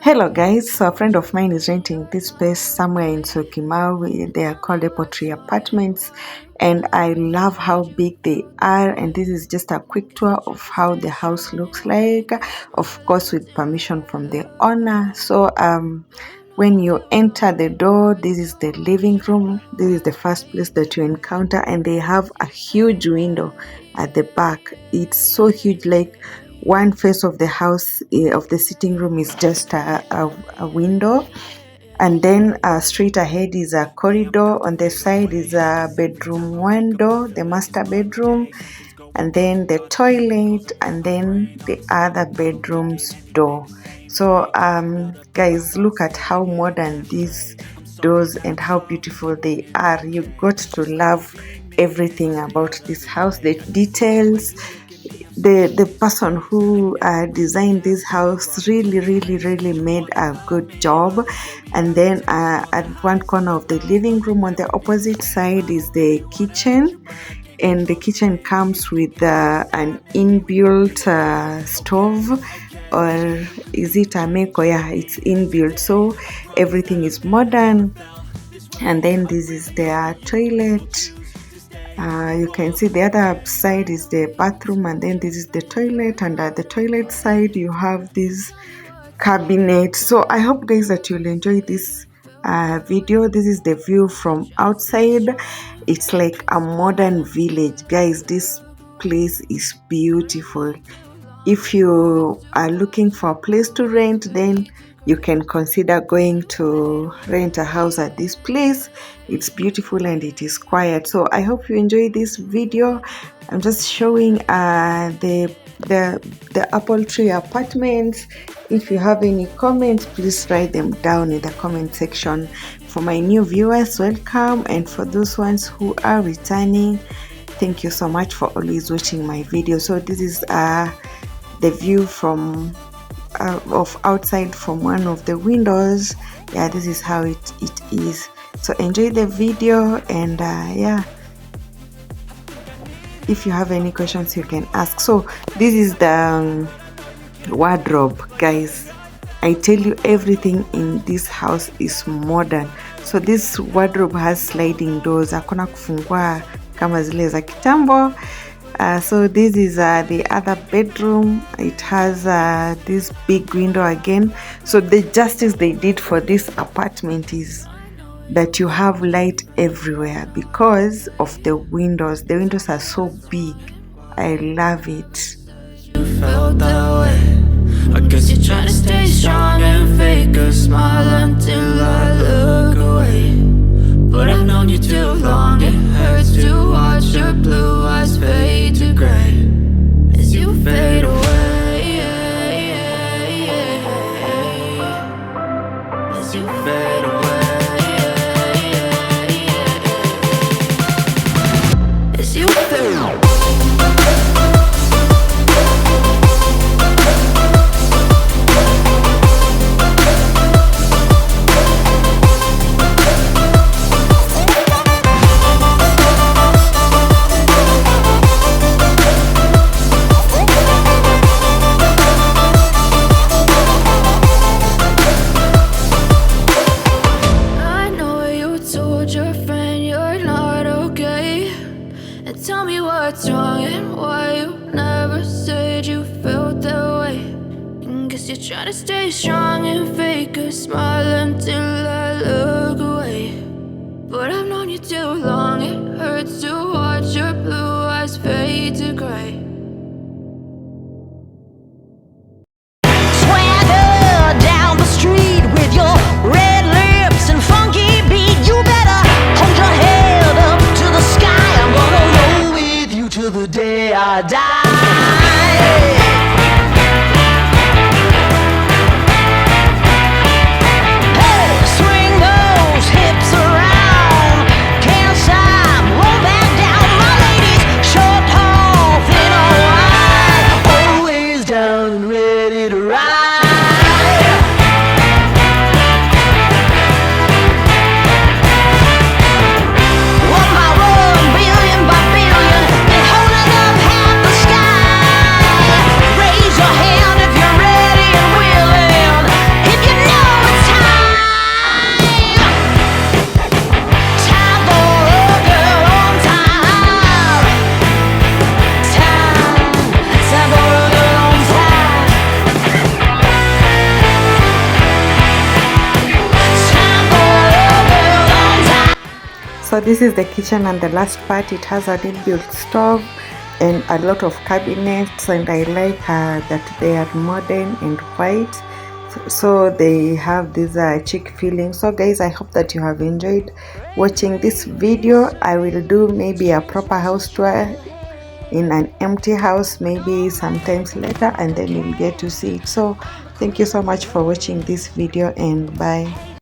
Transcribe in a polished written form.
Hello guys, so a friend of mine is renting this place somewhere in Sokimau. They are called Apple Tree Apartments, and I love how big they are. And this is just a quick tour of how the house looks like, of course with permission from the owner. So when you enter the door, this is the living room. This is the first place that you encounter, and they have a huge window at the back. It's so huge, like one face of the house of the sitting room is just a window, and then straight ahead is a corridor. On the side is a bedroom window, the master bedroom, and then the toilet, and then the other bedroom's door. So guys, look at how modern these doors and how beautiful they are. You got to love everything about this house, the details. The person who designed this house really made a good job. And then at one corner of the living room on the opposite side is the kitchen, and the kitchen comes with an inbuilt stove, or is it a meko? Yeah, it's inbuilt, so everything is modern. And then this is their toilet. You can see the other side is the bathroom, and then this is the toilet, and at the toilet side you have this cabinet. So I hope guys that you'll enjoy this video. This is the view from outside. It's like a modern village, guys. This place is beautiful. If you are looking for a place to rent, then you can consider going to rent a house at this place. It's beautiful and it is quiet. So I hope you enjoy this video. I'm just showing the Apple Tree Apartments. If you have any comments, please write them down in the comment section. For my new viewers, welcome, and for those ones who are returning, thank you so much for always watching my video. So this is the view from of outside from one of the windows. Yeah, this is how it is. So enjoy the video, and yeah, if you have any questions you can ask. So this is the wardrobe, guys. I tell you, everything in this house is modern. So this wardrobe has sliding doors, hakuna kufungua kama zile za kitambo. So this is the other bedroom. It has this big window again. So the justice they did for this apartment is that you have light everywhere because of the windows. The windows are so big. I love it. You felt that way. I guess you're trying to stay strong and fake a smile until I look away. But I've known you too long. It hurts to watch your blue eyes fade to gray as you fade away. As you fade away. As you fade away. Tell me what's wrong and why you never said you felt that way. I guess you're trying to stay strong and fake a smile until I look away. But I've known you too long. It hurts to watch your blue eyes fade to gray. Swagger down the street with your red lips and funky beat. You better hold your head up to the sky. I'm gonna roll with you till the day I die. Hey, swing those hips around. Can't stop, roll back down. My ladies, short, tall, thin So this is the kitchen, and the last part, it has an inbuilt stove and a lot of cabinets, and I like that they are modern and white, so they have this chic feeling. So guys, I hope that you have enjoyed watching this video. I will do maybe a proper house tour in an empty house maybe sometimes later, and then you'll get to see it. So thank you so much for watching this video, and bye.